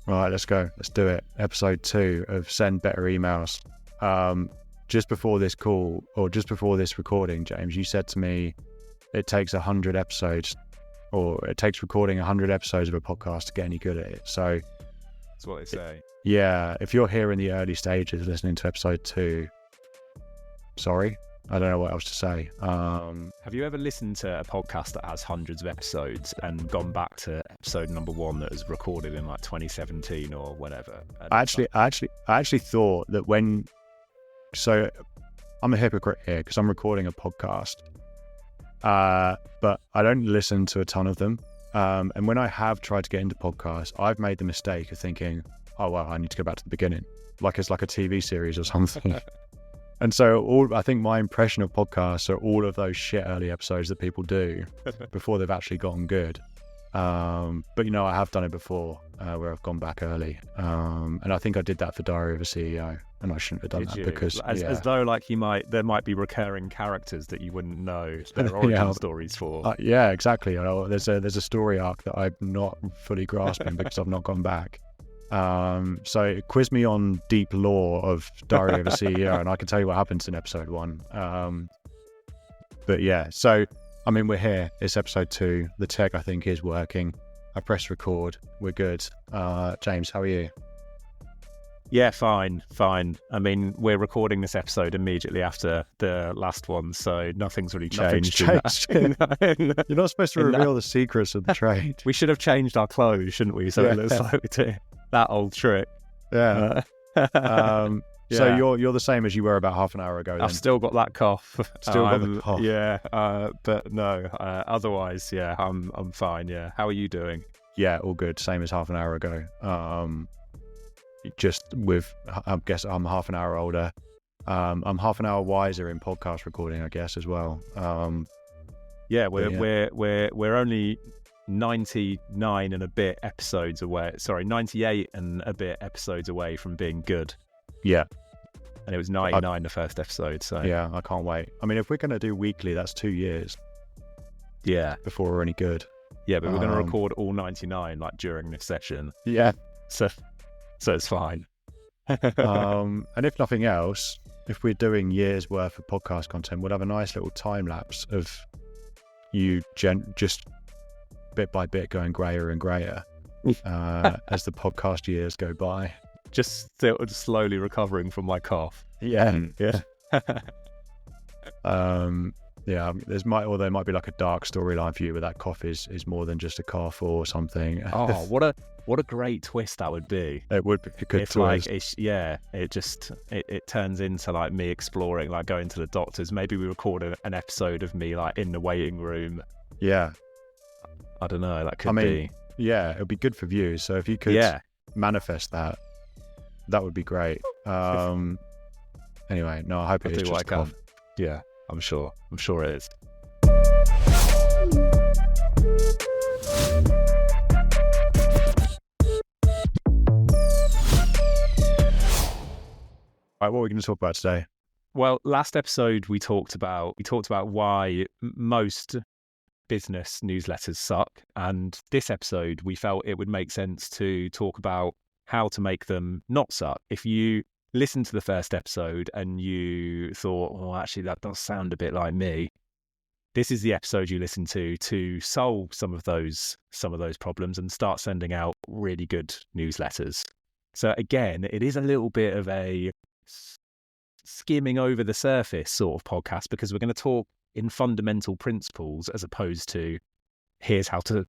Right, let's go. Let's do it. Episode 2 of Send Better Emails. Just before this call, or just before this recording, James, you said to me it takes 100 episodes, or it takes recording 100 episodes of a podcast to get any good at it. So that's what they say. Yeah, if you're here in the early stages listening to episode 2, sorry, I don't know what else to say. Have you ever listened to a podcast that has hundreds of episodes and gone back to episode number 1 that was recorded in like 2017 or whatever? I actually thought that so I'm a hypocrite here because I'm recording a podcast, but I don't listen to a ton of them. And when I have tried to get into podcasts, I've made the mistake of thinking, oh, well, I need to go back to the beginning, like it's like a TV series or something. And so I think my impression of podcasts are all of those shit early episodes that people do before they've actually gotten good. But, I have done it before where I've gone back early. And I think I did that for Diary of a CEO, and I shouldn't have done that because... As though like there might be recurring characters that you wouldn't know their origin stories for. Yeah, exactly. There's a story arc that I'm not fully grasping because I've not gone back. So quiz me on deep lore of Diary of a CEO and I can tell you what happens in episode 1. But yeah, so I mean, we're here. It's episode 2. The tech, I think, is working. I press record. We're good. James, how are you? Yeah, fine. I mean, we're recording this episode immediately after the last one, so nothing's really changed. You're not supposed to reveal the secrets of the trade. We should have changed our clothes, shouldn't we? So it looks like we do that old trick. Yeah. So you're the same as you were about half an hour ago then. I've still got that cough. Got the cough. Yeah, but no. Otherwise, yeah, I'm fine. Yeah. How are you doing? Yeah, all good. Same as half an hour ago. Just with, I guess I'm half an hour older. I'm half an hour wiser in podcast recording, I guess, as well. Yeah, we're only 99 and a bit episodes away. Sorry, 98 and a bit episodes away from being good. Yeah. And it was 99 the first episode, so... Yeah, I can't wait. I mean, if we're going to do weekly, that's 2 years. Yeah. Before we're any good. Yeah, but we're going to record all 99, like, during this session. Yeah. So it's fine. And if nothing else, if we're doing years worth of podcast content, we'll have a nice little time lapse of you just bit by bit going grayer and grayer as the podcast years go by. Just still slowly recovering from my cough. Yeah. There might be like a dark storyline for you where that cough is more than just a cough or something. Oh, what a great twist that would be. It would be a good twist. Like it turns into like me exploring, like going to the doctors. Maybe we record an episode of me like in the waiting room. Yeah. I don't know. That could be. Yeah, it would be good for views. So if you could manifest that would be great. Anyway, no, I hope it is just a cough. Yeah, I'm sure it is. All right, what are we going to talk about today? Well, last episode we talked about why most business newsletters suck, and this episode we felt it would make sense to talk about how to make them not suck. If you listened to the first episode and you thought, oh, actually that does sound a bit like me, this is the episode you listen to solve some of those problems and start sending out really good newsletters. So again, it is a little bit of a skimming over the surface sort of podcast, because we're going to talk in fundamental principles as opposed to here's how to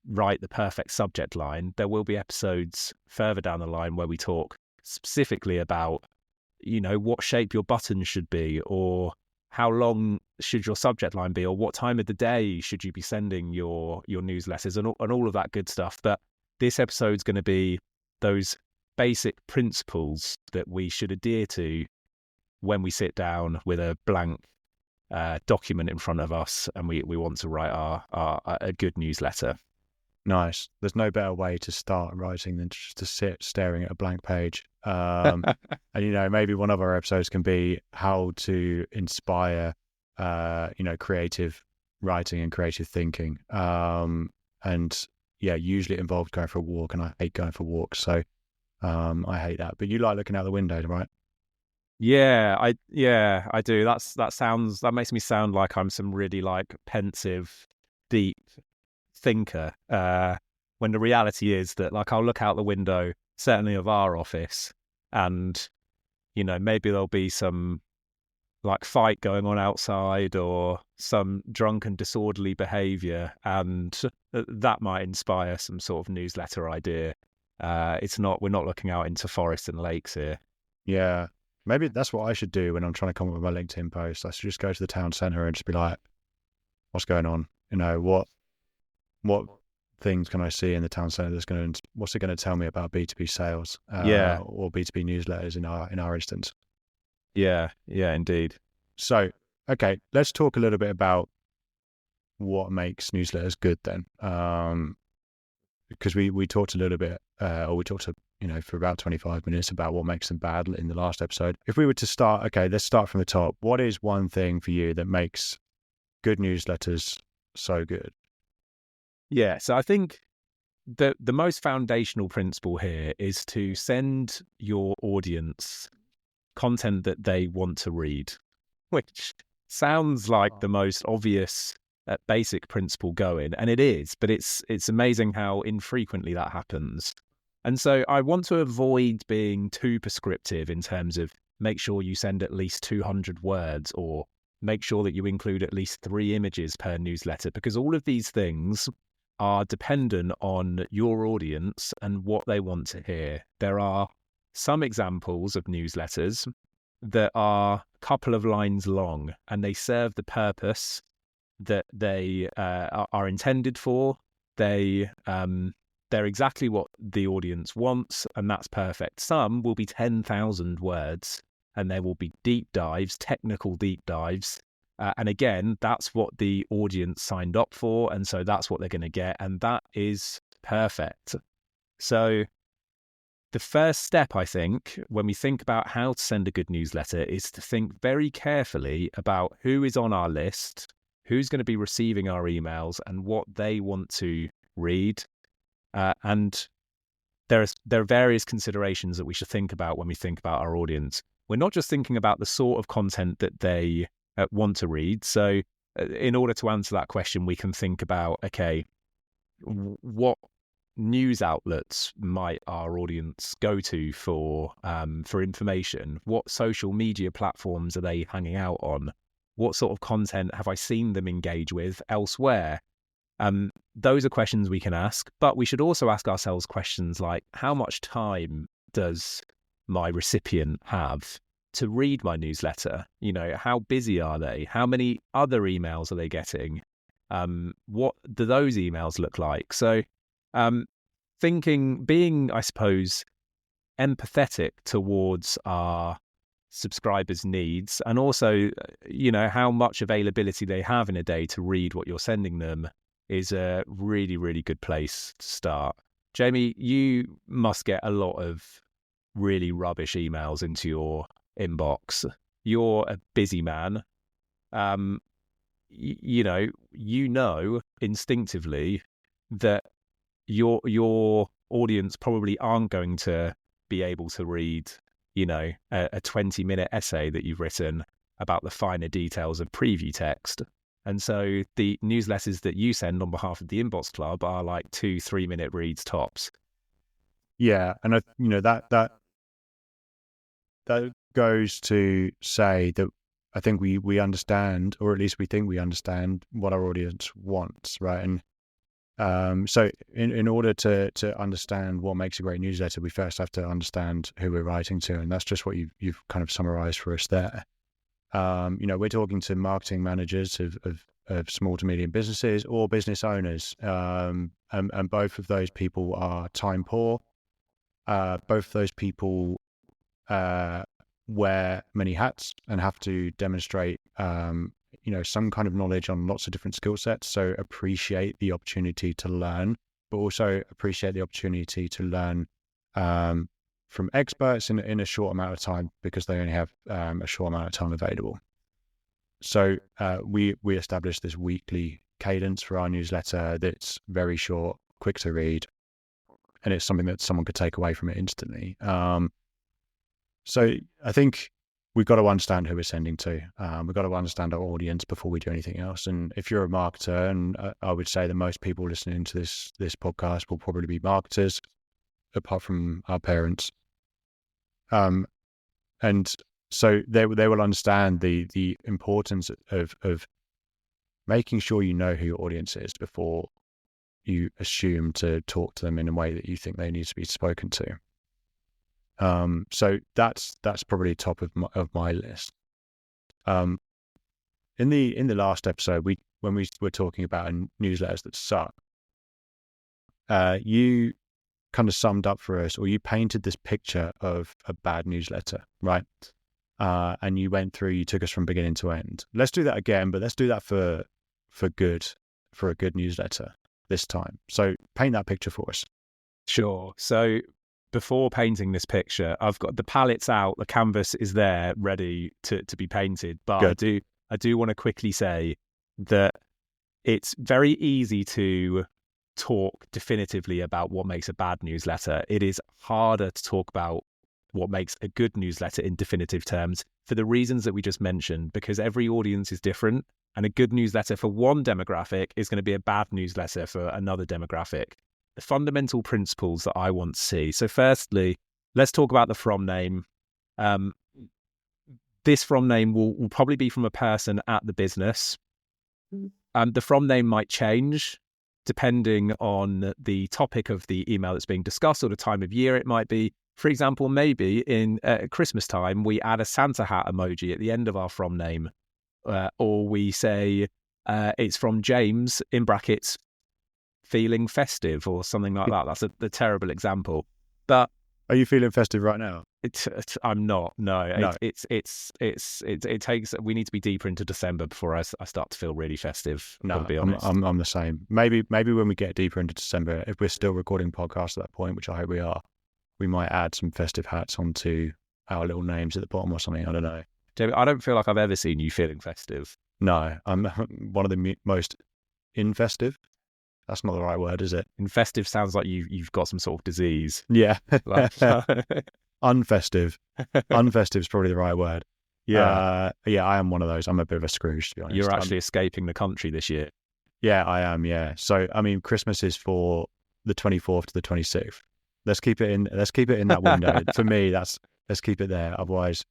write the perfect subject line. There will be episodes further down the line where we talk specifically about, what shape your buttons should be, or how long should your subject line be, or what time of the day should you be sending your newsletters, and all of that good stuff. But this episode's going to be those basic principles that we should adhere to when we sit down with a blank document in front of us and we want to write a good newsletter. Nice. There's no better way to start writing than just to sit staring at a blank page. And maybe one of our episodes can be how to inspire creative writing and creative thinking. And usually it involves going for a walk, and I hate going for walks. So I hate that. But you like looking out the window, right? I do. That makes me sound like I'm some really like pensive, deep thinker. When the reality is that like I'll look out the window, certainly of our office, and maybe there'll be some like fight going on outside or some drunken disorderly behavior, and that might inspire some sort of newsletter idea. We're not looking out into forests and lakes here. Yeah. Maybe that's what I should do when I'm trying to come up with my LinkedIn post. I should just go to the town centre and just be like, what's going on? What things can I see in the town centre what's it going to tell me about B2B sales or B2B newsletters in our instance? Yeah, indeed. So, okay, let's talk a little bit about what makes newsletters good then. Because we talked a little bit, for about 25 minutes about what makes them bad in the last episode. If we were to start, okay, let's start from the top. What is one thing for you that makes good newsletters so good? Yeah, so I think the most foundational principle here is to send your audience content that they want to read, which sounds like the most obvious basic principle going, and it is, but it's amazing how infrequently that happens. And so I want to avoid being too prescriptive in terms of make sure you send at least 200 words or make sure that you include at least 3 images per newsletter, because all of these things are dependent on your audience and what they want to hear. There are some examples of newsletters that are a couple of lines long and they serve the purpose that they are intended for. They're exactly what the audience wants, and that's perfect. Some will be 10,000 words, and there will be deep dives, technical deep dives. And again, that's what the audience signed up for, and so that's what they're going to get, and that is perfect. So the first step, I think, when we think about how to send a good newsletter is to think very carefully about who is on our list, who's going to be receiving our emails, and what they want to read. And there are various considerations that we should think about when we think about our audience. We're not just thinking about the sort of content that they want to read. So in order to answer that question, we can think about, okay, what news outlets might our audience go to for information? What social media platforms are they hanging out on? What sort of content have I seen them engage with elsewhere? Those are questions we can ask, but we should also ask ourselves questions like, how much time does my recipient have to read my newsletter? How busy are they? How many other emails are they getting? What do those emails look like? So being, I suppose, empathetic towards our subscribers' needs, and also, how much availability they have in a day to read what you're sending them is a really, really good place to start. Jamie, you must get a lot of really rubbish emails into your inbox. You're a busy man. You know instinctively that your audience probably aren't going to be able to read, a 20-minute essay that you've written about the finer details of preview text. And so the newsletters that you send on behalf of the Inbox Club are like 2-3 minute reads tops. Yeah, and that goes to say that I think we understand, or at least we think we understand, what our audience wants, right? And so in order to understand what makes a great newsletter, we first have to understand who we're writing to, and that's just what you've kind of summarized for us there. We're talking to marketing managers of small to medium businesses or business owners, and both of those people are time poor. Both of those people wear many hats and have to demonstrate, some kind of knowledge on lots of different skill sets. So appreciate the opportunity to learn, but also appreciate the opportunity to learn from experts in a short amount of time, because they only have a short amount of time available. So we established this weekly cadence for our newsletter that's very short, quick to read, and it's something that someone could take away from it instantly. So I think we've got to understand who we're sending to. We've got to understand our audience before we do anything else. And if you're a marketer, and I would say that most people listening to this podcast will probably be marketers, apart from our parents. And so they will understand the importance of making sure you know who your audience is before you assume to talk to them in a way that you think they need to be spoken to. So that's probably top of my list. In the last episode, when we were talking about newsletters that suck, you kind of summed up for us, or you painted this picture of a bad newsletter, right? And you took us from beginning to end. Let's do that again, but let's do that for a good newsletter this time. So paint that picture for us. Sure. So before painting this picture, I've got the palettes out, the canvas is there ready to be painted. But Good. I do want to quickly say that it's very easy to talk definitively about what makes a bad newsletter. It is harder to talk about what makes a good newsletter in definitive terms for the reasons that we just mentioned, because every audience is different, and a good newsletter for one demographic is going to be a bad newsletter for another demographic. The fundamental principles that I want to see. So firstly, let's talk about the from name. This from name will probably be from a person at the business. The from name might change depending on the topic of the email that's being discussed or the time of year it might be. For example, maybe in Christmas time, we add a Santa hat emoji at the end of our from name, or we say it's from James, in brackets, feeling festive, or something like that. That's a terrible example. But are you feeling festive right now? I'm not. No. No. It takes. We need to be deeper into December before I start to feel really festive. No, to be honest. I'm the same. Maybe when we get deeper into December, if we're still recording podcasts at that point, which I hope we are, we might add some festive hats onto our little names at the bottom or something. I don't know. Jamie, I don't feel like I've ever seen you feeling festive. No, I'm one of the most infestive. That's not the right word, is it? Infestive sounds like you've got some sort of disease. Yeah. Unfestive. Unfestive is probably the right word. Yeah. I am one of those. I'm a bit of a Scrooge, to be honest. You're actually escaping the country this year. Yeah, I am. Yeah. So, I mean, Christmas is for the 24th to the 26th. Let's keep it in that window. For me, let's keep it there. Otherwise,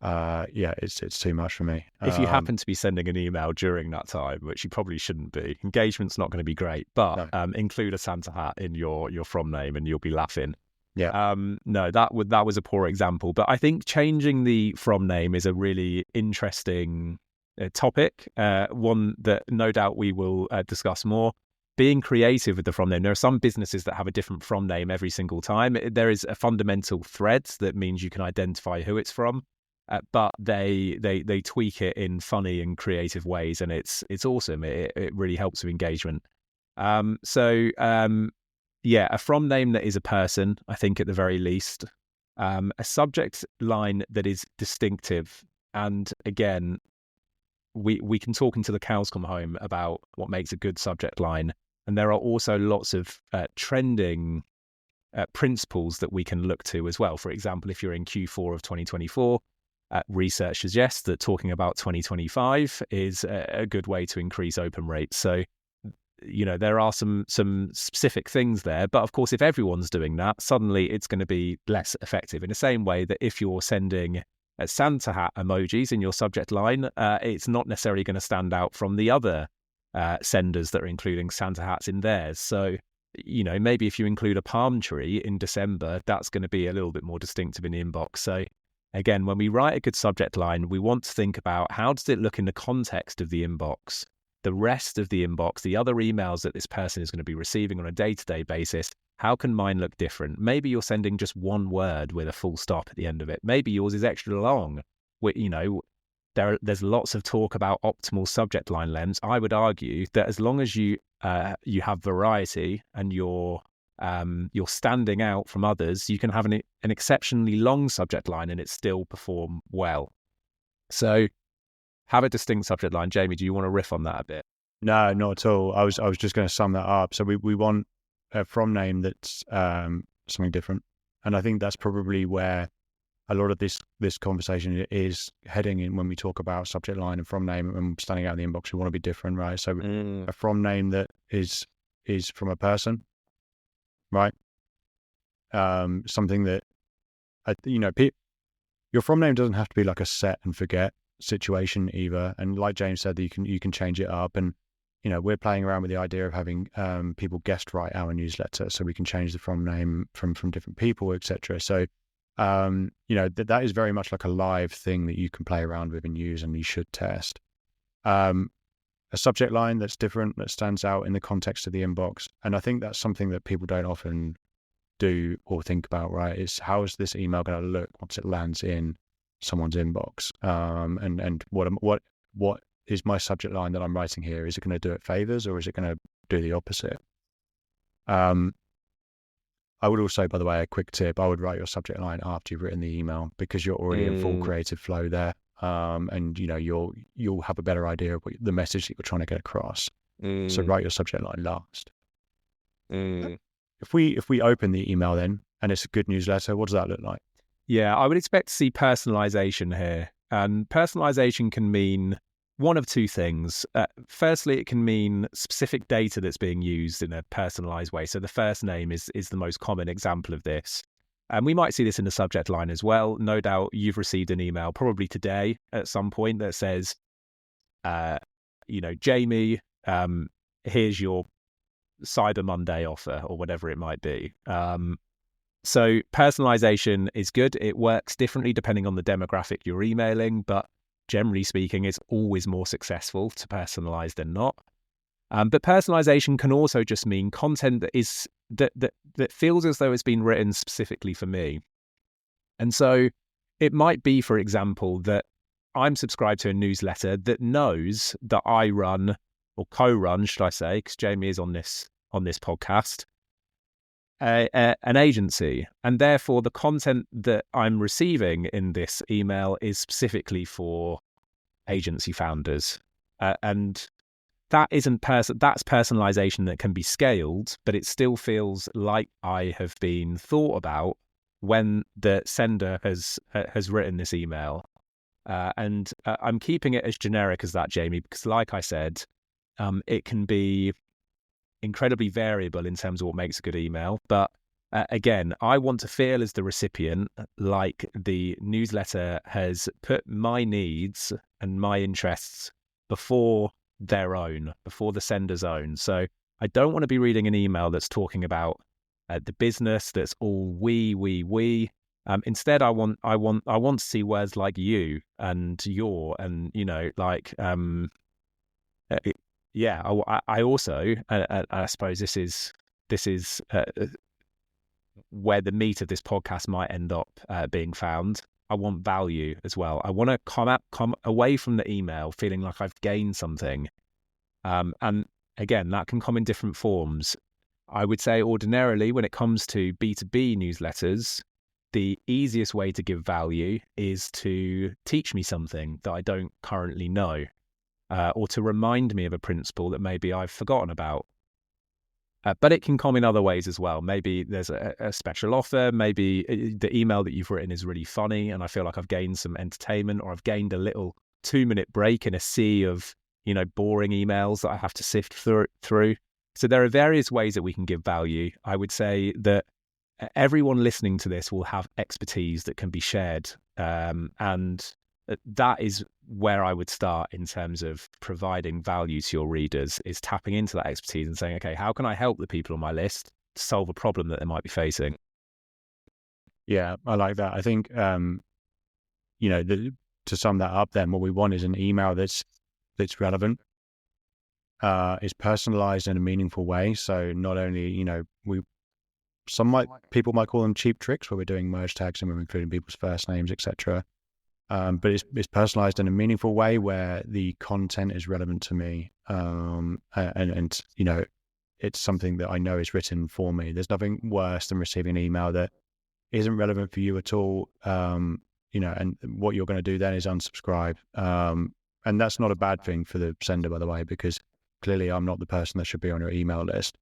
it's too much for me. If you happen to be sending an email during that time, which you probably shouldn't be, engagement's not going to be great, but no. Include a Santa hat in your from name and you'll be laughing. Yeah. No, that was a poor example, but I think changing the from name is a really interesting topic, one that no doubt we will discuss more. Being creative with the from name. There are some businesses that have a different from name every single time. There is a fundamental thread that means you can identify who it's from. But they tweak it in funny and creative ways, and it's awesome. It really helps with engagement. A from name that is a person, I think at the very least, a subject line that is distinctive. And again, we can talk until the cows come home about what makes a good subject line, and there are also lots of trending principles that we can look to as well. For example, if you're in Q4 of 2024. Research suggests that talking about 2025 is a good way to increase open rates. So, there are some specific things there. But of course, if everyone's doing that, suddenly it's going to be less effective. In the same way that if you're sending Santa hat emojis in your subject line, it's not necessarily going to stand out from the other senders that are including Santa hats in theirs. So, maybe if you include a palm tree in December, that's going to be a little bit more distinctive in the inbox. So, again, when we write a good subject line, we want to think about how does it look in the context of the inbox, the rest of the inbox, the other emails that this person is going to be receiving on a day-to-day basis. How can mine look different? Maybe you're sending just one word with a full stop at the end of it. Maybe yours is extra long. There's lots of talk about optimal subject line lengths. I would argue that as long as you have variety and you're standing out from others, you can have an exceptionally long subject line and it still perform well. So have a distinct subject line. Jamie, do you want to riff on that a bit? No, not at all. I was just going to sum that up. So we want a from name that's something different. And I think that's probably where a lot of this conversation is heading in when we talk about subject line and from name and standing out in the inbox. We want to be different, right? So a from name that is from a person, right? Something that, your from name doesn't have to be like a set and forget situation either. And like James said, you can change it up. And, we're playing around with the idea of having people guest write our newsletter, so we can change the from name from different people, etc. So, that is very much like a live thing that you can play around with and use, and you should test. A subject line that's different, that stands out in the context of the inbox. And I think that's something that people don't often do or think about, right? Is how is this email going to look once it lands in someone's inbox? And what is my subject line that I'm writing here? Is it going to do it favors, or is it going to do the opposite? I would also, by the way, a quick tip, I would write your subject line after you've written the email, because you're already in full creative flow there. And you'll have a better idea of the message that you're trying to get across. So write your subject line last. If we open the email then, and it's a good newsletter, what does that look like? Yeah, I would expect to see personalization here. And personalization can mean one of two things. Firstly, it can mean specific data that's being used in a personalized way. So the first name is the most common example of this. And we might see this in the subject line as well. No doubt you've received an email, probably today at some point, that says, Jamie, here's your Cyber Monday offer, or whatever it might be. So personalization is good. It works differently depending on the demographic you're emailing, but generally speaking, it's always more successful to personalize than not. But personalization can also just mean content that feels as though it's been written specifically for me. And so it might be, for example, that I'm subscribed to a newsletter that knows that I run, or co-run, should I say, because Jamie is on this podcast, an agency, and therefore the content that I'm receiving in this email is specifically for agency founders, and that isn't that's personalization that can be scaled, but it still feels like I have been thought about when the sender has written this email, and I'm keeping it as generic as that, Jamie, because like I said, it can be incredibly variable in terms of what makes a good email. But again, I want to feel as the recipient like the newsletter has put my needs and my interests before their own, before the sender's own. So I don't want to be reading an email that's talking about the business, that's all we. Instead, I want to see words like you and your, and I also, I suppose this is where the meat of this podcast might end up being found. I want value as well. I want to come away from the email feeling like I've gained something. And again, that can come in different forms. I would say ordinarily, when it comes to B2B newsletters, the easiest way to give value is to teach me something that I don't currently know. Or to remind me of a principle that maybe I've forgotten about. But it can come in other ways as well. Maybe there's a special offer. Maybe the email that you've written is really funny and I feel like I've gained some entertainment, or I've gained a little 2-minute break in a sea of, boring emails that I have to sift through. So there are various ways that we can give value. I would say that everyone listening to this will have expertise that can be shared. And that is where I would start in terms of providing value to your readers, is tapping into that expertise and saying, okay, how can I help the people on my list to solve a problem that they might be facing? Yeah, I like that. I think, to sum that up then, what we want is an email that's relevant, is personalized in a meaningful way. So not only, people might call them cheap tricks, where we're doing merge tags and we're including people's first names, etc. But it's personalized in a meaningful way where the content is relevant to me. And it's something that I know is written for me. There's nothing worse than receiving an email that isn't relevant for you at all. And what you're going to do then is unsubscribe. And that's not a bad thing for the sender, by the way, because clearly I'm not the person that should be on your email list.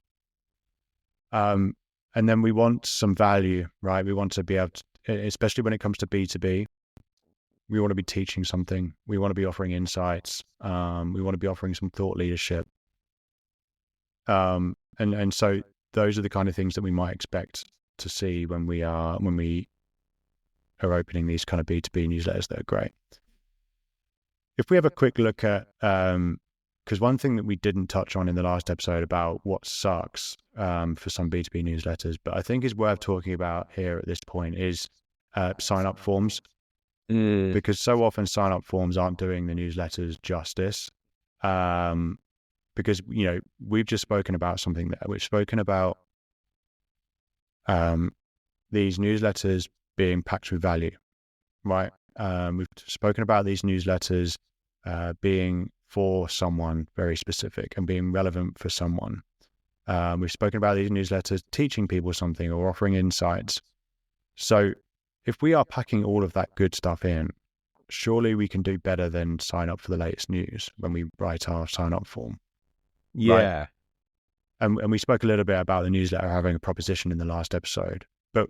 And then we want some value, right? We want to be able to, especially when it comes to B2B, we want to be teaching something. We want to be offering insights. We want to be offering some thought leadership. And so those are the kind of things that we might expect to see when we are opening these kind of B2B newsletters that are great. If we have a quick look at, because one thing that we didn't touch on in the last episode about what sucks for some B2B newsletters, but I think is worth talking about here at this point is sign-up forms. Because so often sign-up forms aren't doing the newsletters justice. Because, we've just spoken about something that we've spoken about these newsletters being packed with value, right? We've spoken about these newsletters being for someone very specific and being relevant for someone. We've spoken about these newsletters teaching people something or offering insights. So if we are packing all of that good stuff in, surely we can do better than sign up for the latest news when we write our sign-up form. Yeah. Right? And we spoke a little bit about the newsletter having a proposition in the last episode. But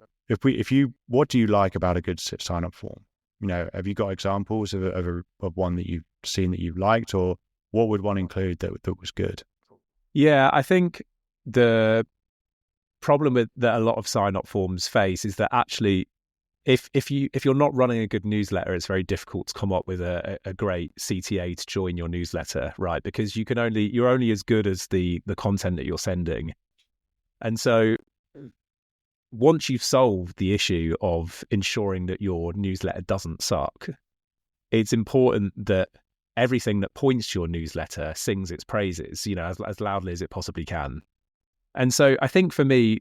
what do you like about a good sign-up form? Have you got examples of one that you've seen that you've liked, or what would one include that was good? Yeah, I think the problem that a lot of sign-up forms face is that actually, if you're not running a good newsletter, it's very difficult to come up with a great CTA to join your newsletter, right? Because you're only as good as the content that you're sending. And so once you've solved the issue of ensuring that your newsletter doesn't suck, it's important that everything that points to your newsletter sings its praises, as loudly as it possibly can. And so I think for me,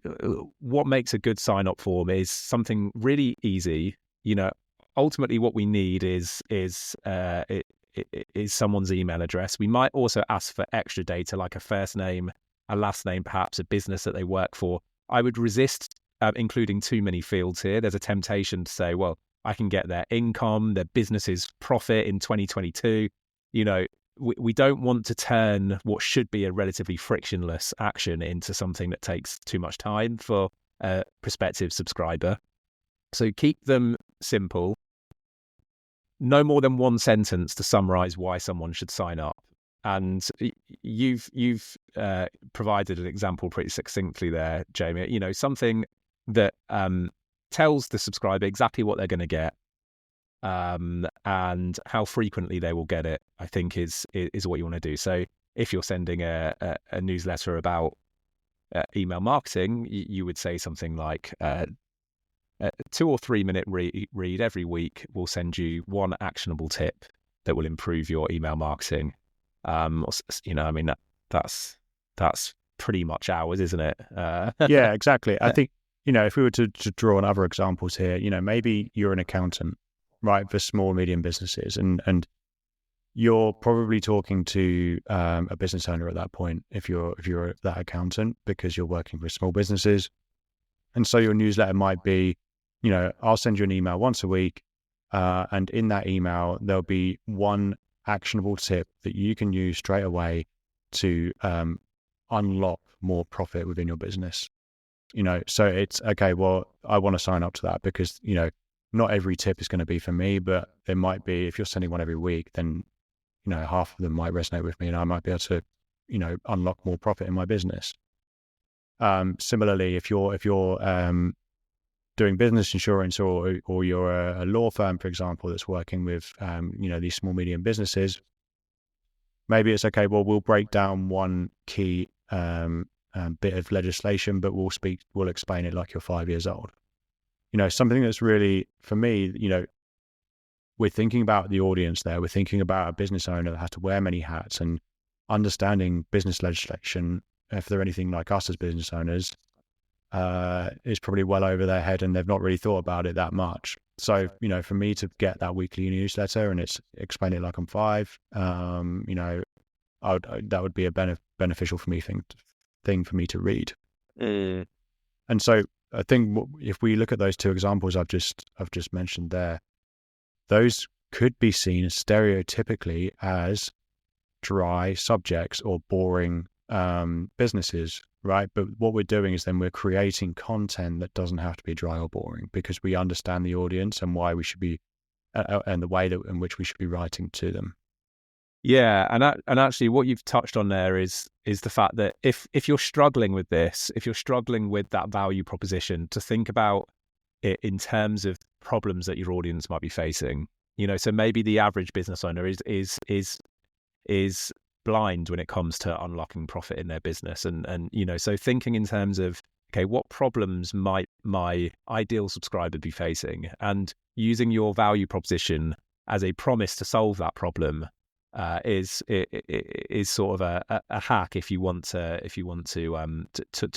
what makes a good sign-up form is something really easy. Ultimately what we need is someone's email address. We might also ask for extra data like a first name, a last name, perhaps a business that they work for. I would resist including too many fields here. There's a temptation to say, well, I can get their income, their business's profit in 2022. We don't want to turn what should be a relatively frictionless action into something that takes too much time for a prospective subscriber. So keep them simple. No more than one sentence to summarize why someone should sign up. And you've provided an example pretty succinctly there, Jamie. Something that tells the subscriber exactly what they're going to get. And how frequently they will get it, I think is what you want to do. So if you're sending a newsletter about email marketing, you would say something like a 2 or 3 minute read every week will send you one actionable tip that will improve your email marketing. That's pretty much ours, isn't it? Yeah, exactly. I think, if we were to draw on other examples here, maybe you're an accountant, right, for small, medium businesses. And you're probably talking to a business owner at that point, if you're that accountant, because you're working for small businesses. And so your newsletter might be, I'll send you an email once a week. And in that email, there'll be one actionable tip that you can use straight away to unlock more profit within your business. So it's, okay, well, I want to sign up to that because, not every tip is going to be for me, but there might be, if you're sending one every week, then, half of them might resonate with me and I might be able to, unlock more profit in my business. Similarly, if you're doing business insurance or you're a law firm, for example, that's working with, these small, medium businesses, maybe it's okay, well, we'll break down one key bit of legislation, but we'll explain it like you're 5 years old. Something that's really, for me, we're thinking about the audience there. We're thinking about a business owner that has to wear many hats, and understanding business legislation, if they're anything like us as business owners, is probably well over their head and they've not really thought about it that much. So, for me to get that weekly newsletter and it's explain it like I'm 5, that would be a beneficial for me thing for me to read. And so I think if we look at those 2 examples I've just mentioned there, those could be seen stereotypically as dry subjects or boring businesses, right? But what we're doing is then we're creating content that doesn't have to be dry or boring, because we understand the audience and why we should be, and the way that in which we should be writing to them. Yeah, and actually, what you've touched on there is the fact that if you're struggling with this, if you're struggling with that value proposition, to think about it in terms of problems that your audience might be facing. So maybe the average business owner is blind when it comes to unlocking profit in their business, and so thinking in terms of, okay, what problems might my ideal subscriber be facing, and using your value proposition as a promise to solve that problem is sort of a hack if you want to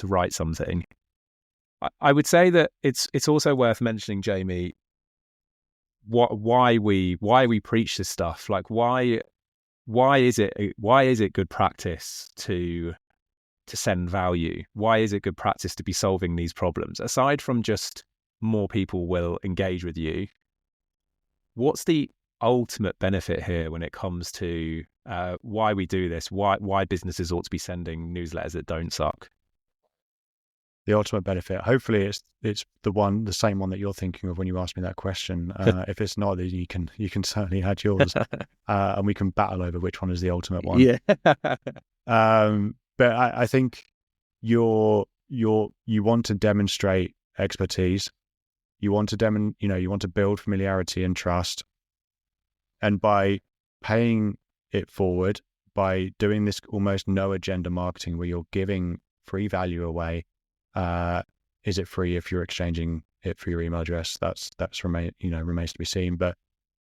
write something. I would say that it's also worth mentioning, Jamie, why we preach this stuff. Like, why is it good practice to send value? Why is it good practice to be solving these problems? Aside from just more people will engage with you, what's the ultimate benefit here when it comes to why we do this? Why businesses ought to be sending newsletters that don't suck? The ultimate benefit, hopefully it's the same one that you're thinking of when you asked me that question. If it's not, then you can certainly add yours, and we can battle over which one is the ultimate one. Yeah. But I think you want to demonstrate expertise. You want to you want to build familiarity and trust, and by paying it forward, by doing this almost no agenda marketing where you're giving free value away. Is it free if you're exchanging it for your email address? That's remains to be seen, but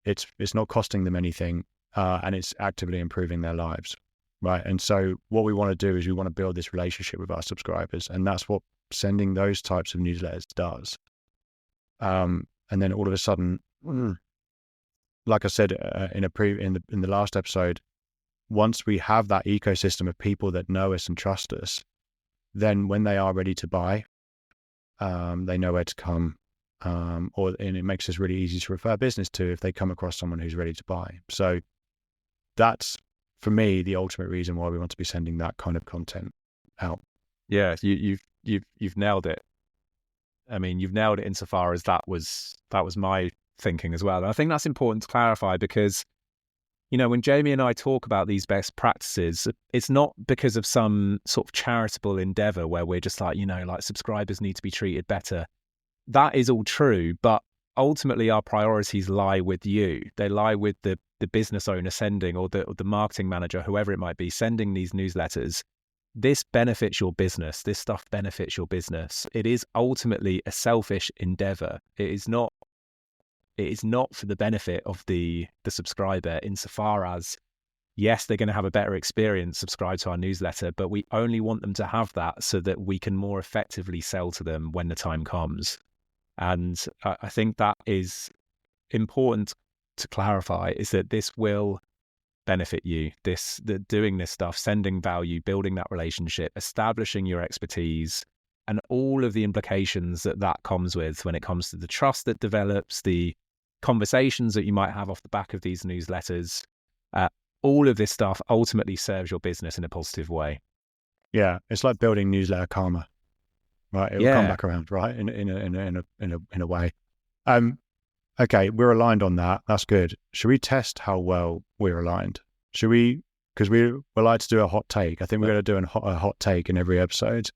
it's not costing them anything, and it's actively improving their lives, right? And so what we want to do is we want to build this relationship with our subscribers, and that's what sending those types of newsletters does. And then all of a sudden, like I said in the last episode, once we have that ecosystem of people that know us and trust us, then when they are ready to buy, they know where to come, and it makes us really easy to refer business to if they come across someone who's ready to buy. So that's, for me, the ultimate reason why we want to be sending that kind of content out. Yeah, you've nailed it. I mean, you've nailed it insofar as that was my thinking as well. And I think that's important to clarify, because when Jamie and I talk about these best practices, it's not because of some sort of charitable endeavor where we're just like, like subscribers need to be treated better. That is all true, but ultimately our priorities lie with you. They lie with the business owner sending, or the marketing manager, whoever it might be, sending these newsletters. This benefits your business. This stuff benefits your business. It is ultimately a selfish endeavor. It is not for the benefit of the subscriber, insofar as, yes, they're going to have a better experience, subscribe to our newsletter, but we only want them to have that so that we can more effectively sell to them when the time comes. And I think that is important to clarify, is that this will benefit you. Doing this stuff, sending value, building that relationship, establishing your expertise, and all of the implications that comes with when it comes to the trust that develops, the conversations that you might have off the back of these newsletters. All of this stuff ultimately serves your business in a positive way. Yeah, it's like building newsletter karma, right? It will come back around, right? In a way. Okay, we're aligned on that. That's good. Should we test how well we're aligned? Should we? Because we like to do a hot take. I think we're going to do a hot take in every episode.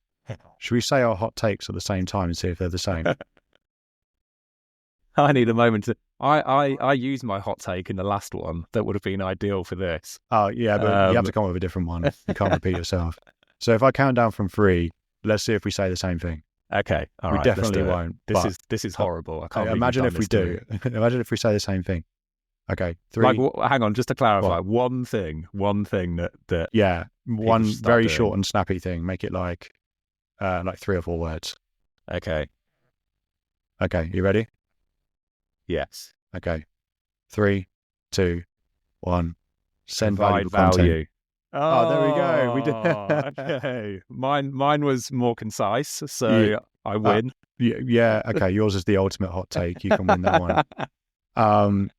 Should we say our hot takes at the same time and see if they're the same? I need a moment to. I used my hot take in the last one that would have been ideal for this. Oh yeah, but you have to come up with a different one. You can't repeat yourself. So if I count down from 3, let's see if we say the same thing. Okay, all right. We definitely won't. This is horrible. I can't imagine if we do. Imagine if we say the same thing. Okay, 3. Hang on, just to clarify, one thing that. Yeah, one very short and snappy thing. Make it like 3 or 4 words. Okay, you ready? Yes. Okay. 3, 2, 1. Send Provide valuable value. content. Oh, there we go. We did. Okay. Mine was more concise, so I win. Yeah. Okay. Yours is the ultimate hot take. You can win that one.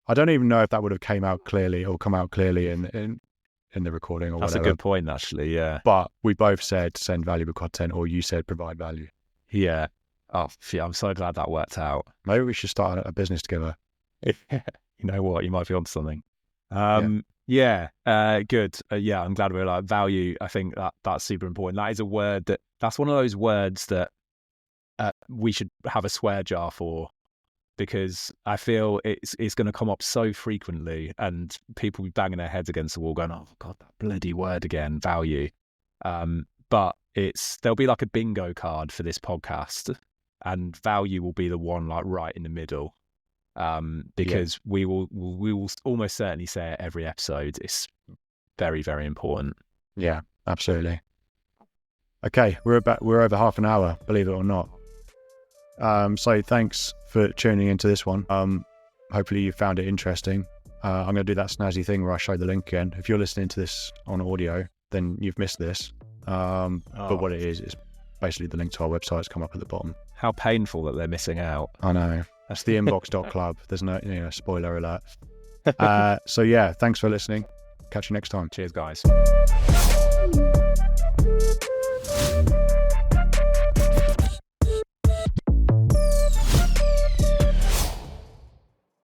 I don't even know if that would have come out clearly in in the recording or That's whatever. a good point, actually. Yeah. But we both said send valuable content, or you said provide value. Yeah. Oh, I'm so glad that worked out. Maybe we should start a business together. You know what? You might be onto something. Good. I'm glad we're like value. I think that's super important. That is a word that's one of those words that we should have a swear jar for, because I feel it's going to come up so frequently and people be banging their heads against the wall going, oh God, that bloody word again, value. But there'll be like a bingo card for this podcast, and value will be the one like right in the middle. Because we will almost certainly say it every episode. It's very, very important. Yeah, absolutely. Okay, we're over half an hour, believe it or not. So thanks for tuning into this one. Hopefully you found it interesting. I'm going to do that snazzy thing where I show the link again. If you're listening to this on audio, then you've missed this. But what it is basically the link to our website's come up at the bottom. How painful that they're missing out. I know. That's the inbox.club. There's no, spoiler alert. So yeah, thanks for listening. Catch you next time. Cheers, guys.